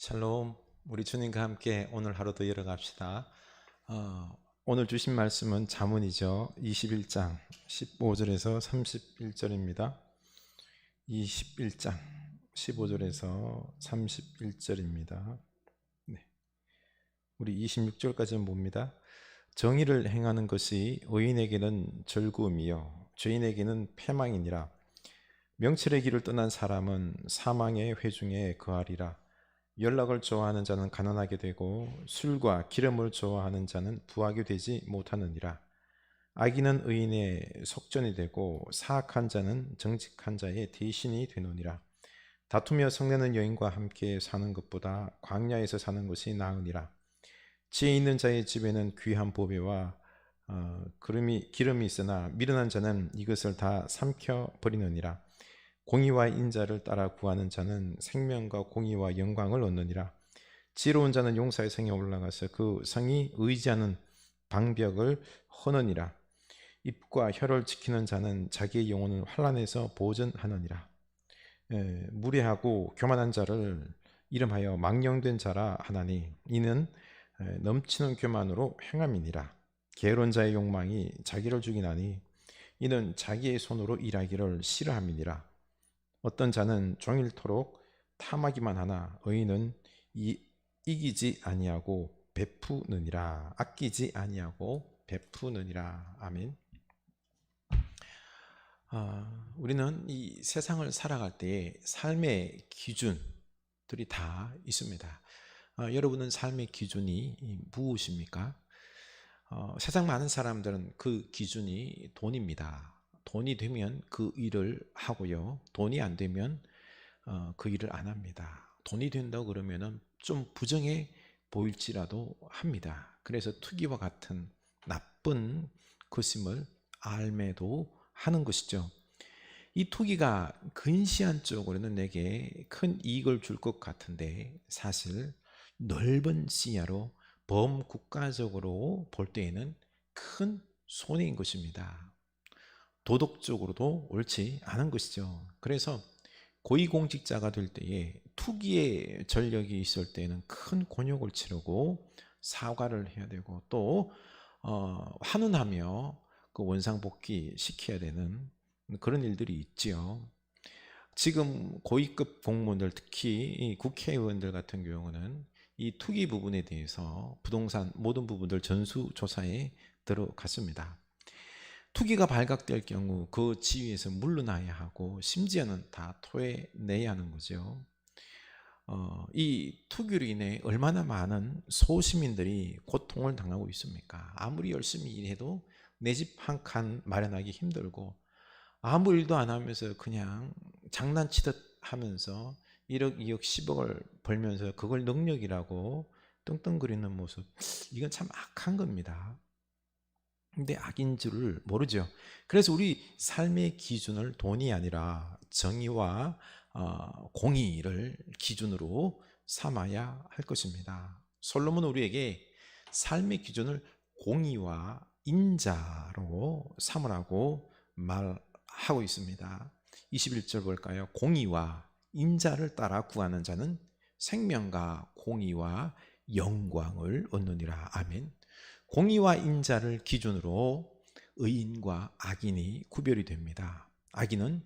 샬롬, 우리 주님과 함께 오늘 하루도 이어갑시다. 오늘 주신 말씀은 잠언이죠. 21장 15절에서 31절입니다. 21장 15절에서 31절입니다. 네. 우리 26절까지는 봅니다. 정의를 행하는 것이 의인에게는 즐거움이요 죄인에게는 패망이니라. 명철의 길을 떠난 사람은 사망의 회중에 거하리라. 연락을 좋아하는 자는 가난하게 되고 술과 기름을 좋아하는 자는 부하게 되지 못하느니라. 악인은 의인의 속전이 되고 사악한 자는 정직한 자의 대신이 되노니라. 다투며 성내는 여인과 함께 사는 것보다 광야에서 사는 것이 나으니라. 지혜 있는 자의 집에는 귀한 보배와 기름이 있으나 미련한 자는 이것을 다 삼켜 버리느니라. 공의와 인자를 따라 구하는 자는 생명과 공의와 영광을 얻느니라. 지혜로운 자는 용사의 성에 올라가서 그 성이 의지하는 방벽을 허느니라. 입과 혀를 지키는 자는 자기의 영혼을 환난에서 보전하느니라. 무례하고 교만한 자를 이름하여 망령된 자라 하나니 이는 넘치는 교만으로 행함이니라. 게으른 자의 욕망이 자기를 죽이나니 이는 자기의 손으로 일하기를 싫어함이니라. 어떤 자는 종일토록 탐하기만 하나 의인은 이기지 아니하고 베푸느니라. 아끼지 아니하고 베푸느니라. 아멘. 우리는 이 세상을 살아갈 때에 삶의 기준들이 다 있습니다. 여러분은 삶의 기준이 무엇입니까? 세상 많은 사람들은 그 기준이 돈입니다. 돈이 되면 그 일을 하고요. 돈이 안 되면 그 일을 안 합니다. 돈이 된다고 그러면은 좀 부정해 보일지라도 합니다. 그래서 투기와 같은 나쁜 것임을 알매도 하는 것이죠. 이 투기가 근시한 쪽으로는 내게 큰 이익을 줄 것 같은데 사실 넓은 시야로 범국가적으로 볼 때에는 큰 손해인 것입니다. 도덕적으로도 옳지 않은 것이죠. 그래서 고위공직자가 될 때에 투기의 전력이 있을 때는 큰 곤욕을 치르고 사과를 해야 되고 또 환원하며 그 원상복귀 시켜야 되는 그런 일들이 있지요. 지금 고위급 공무원들 특히 국회의원들 같은 경우는 이 투기 부분에 대해서 부동산 모든 부분들 전수조사에 들어갔습니다. 투기가 발각될 경우 그 지위에서 물러나야 하고 심지어는 다 토해내야 하는 거죠. 이 투기로 인해 얼마나 많은 소시민들이 고통을 당하고 있습니까? 아무리 열심히 일해도 내 집 한 칸 마련하기 힘들고 아무 일도 안 하면서 그냥 장난치듯 하면서 1억, 2억, 10억을 벌면서 그걸 능력이라고 떵떵거리는 모습, 이건 참 악한 겁니다. 근데 악인 줄을 모르죠. 그래서 우리 삶의 기준을 돈이 아니라 정의와 공의를 기준으로 삼아야 할 것입니다. 솔로몬은 우리에게 삶의 기준을 공의와 인자로 삼으라고 말하고 있습니다. 21절 볼까요? 공의와 인자를 따라 구하는 자는 생명과 공의와 영광을 얻느니라. 아멘. 공의와 인자를 기준으로 의인과 악인이 구별이 됩니다. 악인은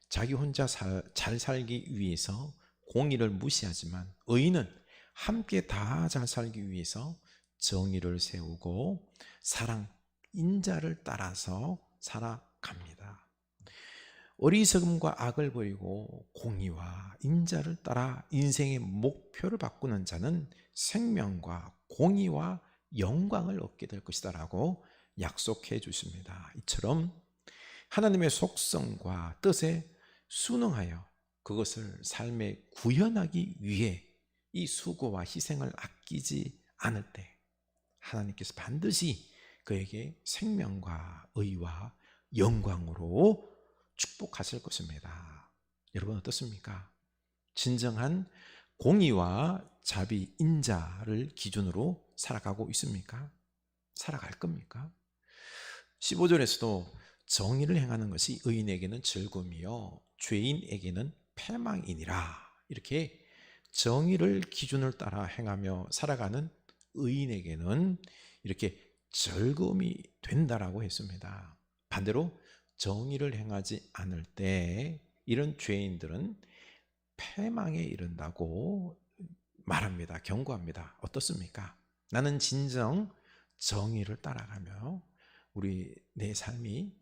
자기 혼자 잘 살기 위해서 공의를 무시하지만 의인은 함께 다 잘 살기 위해서 정의를 세우고 사랑, 인자를 따라서 살아갑니다. 어리석음과 악을 버리고 공의와 인자를 따라 인생의 목표를 바꾸는 자는 생명과 공의와 영광을 얻게 될 것이다 라고 약속해 주십니다. 이처럼 하나님의 속성과 뜻에 순응하여 그것을 삶에 구현하기 위해 이 수고와 희생을 아끼지 않을 때 하나님께서 반드시 그에게 생명과 의와 영광으로 축복하실 것입니다. 여러분 어떻습니까? 진정한 공의와 자비, 인자를 기준으로 살아가고 있습니까? 살아갈 겁니까? 15절에서도 정의를 행하는 것이 의인에게는 즐거움이요 죄인에게는 패망이니라 이렇게 정의를 기준을 따라 행하며 살아가는 의인에게는 이렇게 즐거움이 된다라고 했습니다. 반대로 정의를 행하지 않을 때 이런 죄인들은 패망에 이른다고 말합니다. 경고합니다. 어떻습니까? 나는 진정 정의를 따라가며 내 삶이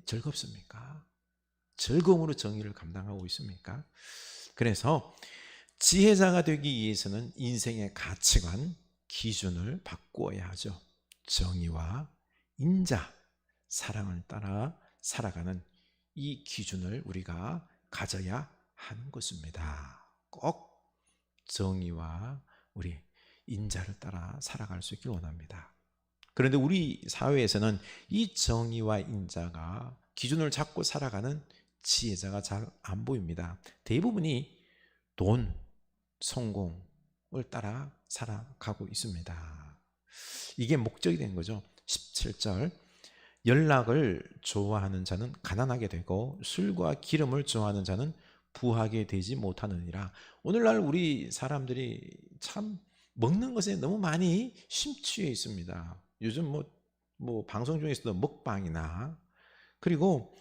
즐겁습니까? 즐거움으로 정의를 감당하고 있습니까? 그래서 지혜자가 되기 위해서는 인생의 가치관, 기준을 바꾸어야 하죠. 정의와 인자, 사랑을 따라 살아가는 이 기준을 우리가 가져야 하는 것입니다. 꼭 정의와 우리 인자를 따라 살아갈 수 있길 원합니다. 그런데 우리 사회에서는 이 정의와 인자가 기준을 잡고 살아가는 지혜자가 잘 안 보입니다. 대부분이 돈, 성공을 따라 살아가고 있습니다. 이게 목적이 된 거죠. 17절 연락을 좋아하는 자는 가난하게 되고 술과 기름을 좋아하는 자는 부하게 되지 못하느니라. 오늘날 우리 사람들이 참 먹는 것에 너무 많이 심취해 있습니다. 요즘 뭐 방송 중에서도 먹방이나 그리고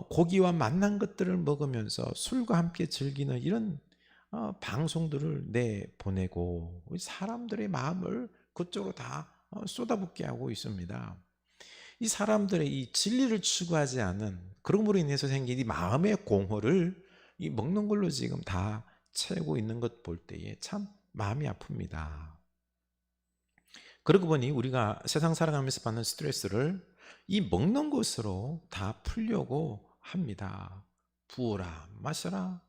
고기와 맛난 것들을 먹으면서 술과 함께 즐기는 이런 방송들을 내보내고 사람들의 마음을 그쪽으로 다 쏟아붓게 하고 있습니다. 이 사람들의 이 진리를 추구하지 않은 그런 걸로 인해서 생긴 이 마음의 공허를 이 먹는 걸로 지금 다 채우고 있는 것 볼 때에 참 마음이 아픕니다. 그러고 보니 우리가 세상 살아가면서 받는 스트레스를 이 먹는 것으로 다 풀려고 합니다. 부어라 마셔라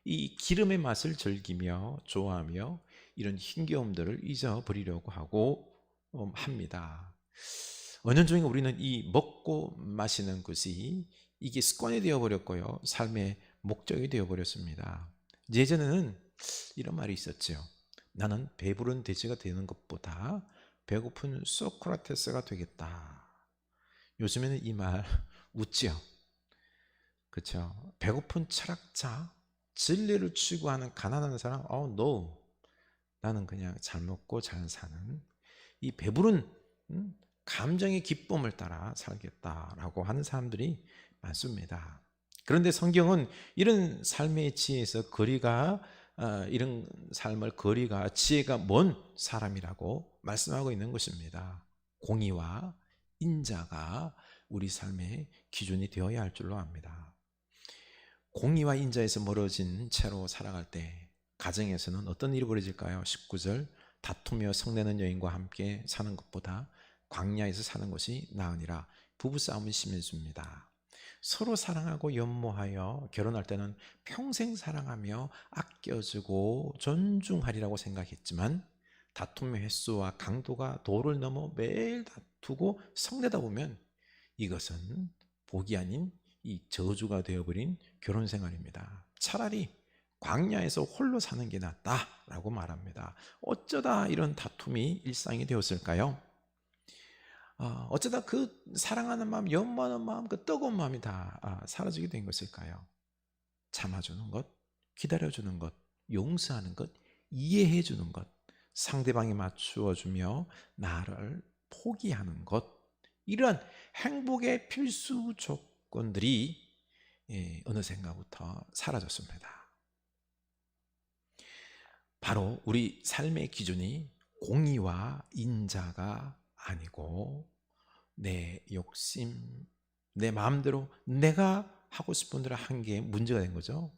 이 기름의 맛을 즐기며 좋아하며 이런 힘겨움들을 잊어버리려고 하고 합니다. 은연중에 우리는 이 먹고 마시는 것이 이게 습관이 되어버렸고요. 삶의 목적이 되어버렸습니다. 예전에는 이런 말이 있었죠. 나는 배부른 돼지가 되는 것보다 배고픈 소크라테스가 되겠다. 요즘에는 이 말 웃지요. 그렇죠? 배고픈 철학자, 진리를 추구하는 가난한 사람, no. 나는 그냥 잘 먹고 잘 사는 이 배부른 감정의 기쁨을 따라 살겠다라고 하는 사람들이 많습니다. 그런데 성경은 이런 삶의 지혜에서 이런 삶을 거리가 지혜가 먼 사람이라고 말씀하고 있는 것입니다. 공의와 인자가 우리 삶의 기준이 되어야 할 줄로 압니다. 공의와 인자에서 멀어진 채로 살아갈 때 가정에서는 어떤 일이 벌어질까요? 19절 다투며 성내는 여인과 함께 사는 것보다 광야에서 사는 것이 나으니라. 부부싸움은 심해집니다. 서로 사랑하고 연모하여 결혼할 때는 평생 사랑하며 아껴주고 존중하리라고 생각했지만 다툼의 횟수와 강도가 도를 넘어 매일 다투고 성내다 보면 이것은 복이 아닌 이 저주가 되어버린 결혼 생활입니다. 차라리 광야에서 홀로 사는 게 낫다라고 말합니다. 어쩌다 이런 다툼이 일상이 되었을까요? 어쩌다 그 사랑하는 마음, 연모하는 마음, 그 뜨거운 마음이 다 사라지게 된 것일까요? 참아주는 것, 기다려주는 것, 용서하는 것, 이해해주는 것, 상대방이 맞추어주며 나를 포기하는 것, 이런 행복의 필수 조건들이 어느샌가부터 사라졌습니다. 바로 우리 삶의 기준이 공의와 인자가 아니고 내 욕심, 내 마음대로 내가 하고 싶은 대로 한 게 문제가 된 거죠.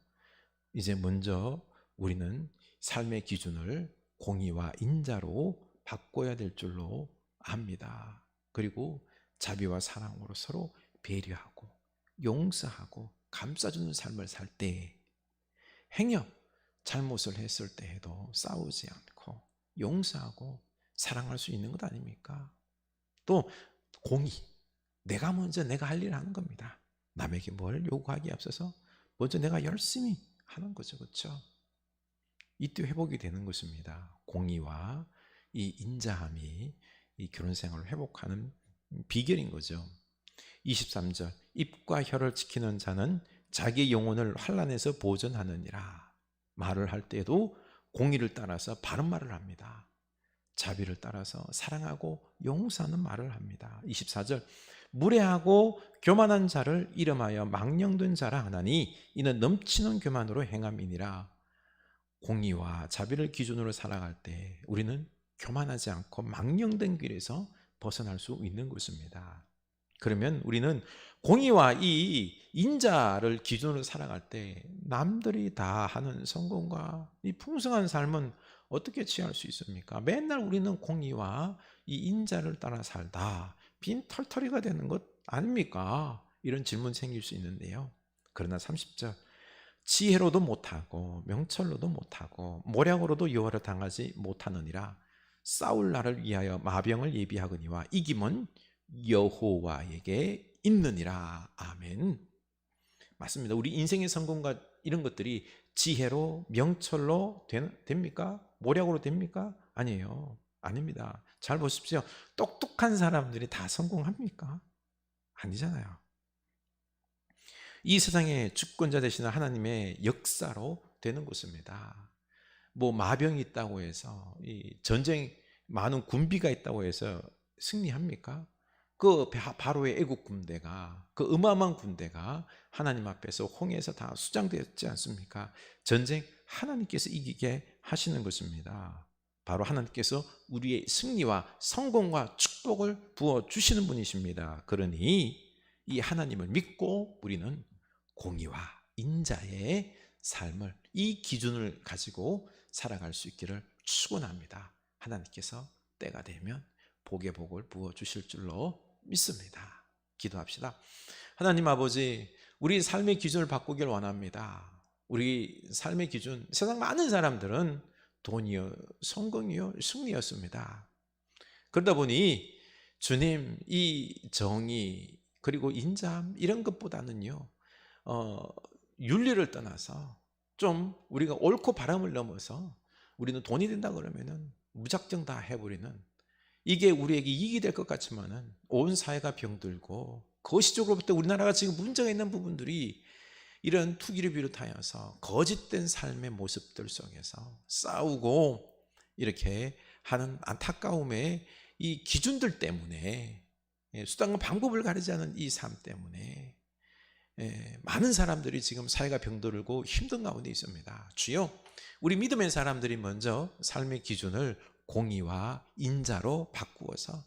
이제 먼저 우리는 삶의 기준을 공의와 인자로 바꿔야 될 줄로 압니다. 그리고 자비와 사랑으로 서로 배려하고 용서하고 감싸주는 삶을 살 때 행여 잘못을 했을 때에도 싸우지 않고 용서하고 사랑할 수 있는 것 아닙니까? 또 공의, 내가 먼저 내가 할 일을 하는 겁니다. 남에게 뭘 요구하기에 앞서서 먼저 내가 열심히 하는 거죠. 그렇죠? 이때 회복이 되는 것입니다. 공의와 이 인자함이 이 결혼 생활을 회복하는 비결인 거죠. 23절 입과 혀를 지키는 자는 자기 영혼을 환난에서 보존하느니라. 말을 할 때도 공의를 따라서 바른 말을 합니다. 자비를 따라서 사랑하고 용서하는 말을 합니다. 24절, 무례하고 교만한 자를 이름하여 망령된 자라 하나니 이는 넘치는 교만으로 행함이니라. 공의와 자비를 기준으로 살아갈 때 우리는 교만하지 않고 망령된 길에서 벗어날 수 있는 것입니다. 그러면 우리는 공의와 이 인자를 기준으로 살아갈 때 남들이 다 하는 성공과 이 풍성한 삶은 어떻게 취할 수 있습니까? 맨날 우리는 공의와 이 인자를 따라 살다 빈털터리가 되는 것 아닙니까? 이런 질문 생길 수 있는데요. 그러나 30절, 지혜로도 못하고 명철로도 못하고 모략으로도 여호와를 당하지 못하느니라. 싸울 날을 위하여 마병을 예비하거니와 이김은 여호와에게 있느니라. 아멘. 맞습니다. 우리 인생의 성공과 이런 것들이 지혜로 명철로 됩니까? 모략으로 됩니까? 아니에요. 아닙니다. 잘 보십시오. 똑똑한 사람들이 다 성공합니까? 아니잖아요. 이 세상의 주권자 되시는 하나님의 역사로 되는 것입니다. 뭐 마병이 있다고 해서 이 전쟁 많은 군비가 있다고 해서 승리합니까? 그 바로의 애국 군대가, 그 어마어마한 군대가 하나님 앞에서 홍해에서 다 수장되었지 않습니까? 전쟁 하나님께서 이기게 하시는 것입니다. 바로 하나님께서 우리의 승리와 성공과 축복을 부어주시는 분이십니다. 그러니 이 하나님을 믿고 우리는 공의와 인자의 삶을, 이 기준을 가지고 살아갈 수 있기를 축원합니다. 하나님께서 때가 되면 복의 복을 부어주실 줄로 믿습니다. 기도합시다. 하나님 아버지, 우리 삶의 기준을 바꾸길 원합니다. 우리 삶의 기준, 세상 많은 사람들은 돈이요, 성공이요, 승리였습니다. 그러다 보니 주님, 이 정의 그리고 인자함 이런 것보다는요, 윤리를 떠나서 좀 우리가 옳고 바람을 넘어서 우리는 돈이 된다 그러면은 무작정 다 해버리는, 이게 우리에게 이익이 될 것 같지만은 온 사회가 병들고 거시적으로부터 우리나라가 지금 문제가 있는 부분들이 이런 투기를 비롯하여서 거짓된 삶의 모습들 속에서 싸우고 이렇게 하는 안타까움의 이 기준들 때문에, 수단과 방법을 가리지 않은 이 삶 때문에 많은 사람들이 지금 사회가 병들고 힘든 가운데 있습니다. 주여, 우리 믿음의 사람들이 먼저 삶의 기준을 공의와 인자로 바꾸어서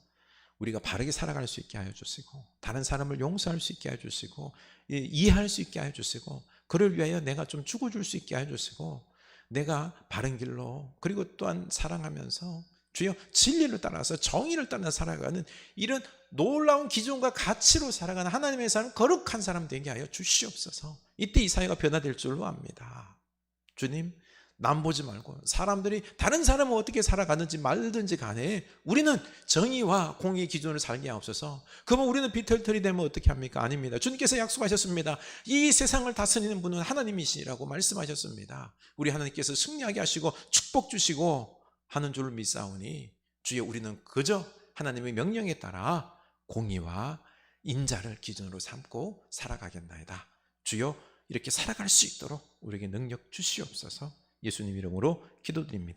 우리가 바르게 살아갈 수 있게 하여 주시고, 다른 사람을 용서할 수 있게 하여 주시고, 이해할 수 있게 하여 주시고, 그를 위하여 내가 좀 죽어줄 수 있게 하여 주시고, 내가 바른 길로, 그리고 또한 사랑하면서 주여 진리를 따라서 정의를 따라 살아가는 이런 놀라운 기준과 가치로 살아가는 하나님의 사람, 거룩한 사람 되게 하여 주시옵소서. 이때 이 사회가 변화될 줄로 압니다. 주님, 남 보지 말고 사람들이 다른 사람은 어떻게 살아가는지 말든지 간에 우리는 정의와 공의의 기준을 살게 하옵소서. 그러면 우리는 비털털이 되면 어떻게 합니까? 아닙니다. 주님께서 약속하셨습니다. 이 세상을 다스리는 분은 하나님이시라고 말씀하셨습니다. 우리 하나님께서 승리하게 하시고 축복 주시고 하는 줄을 믿사오니 주여, 우리는 그저 하나님의 명령에 따라 공의와 인자를 기준으로 삼고 살아가겠나이다. 주여, 이렇게 살아갈 수 있도록 우리에게 능력 주시옵소서. 예수님 이름으로 기도드립니다.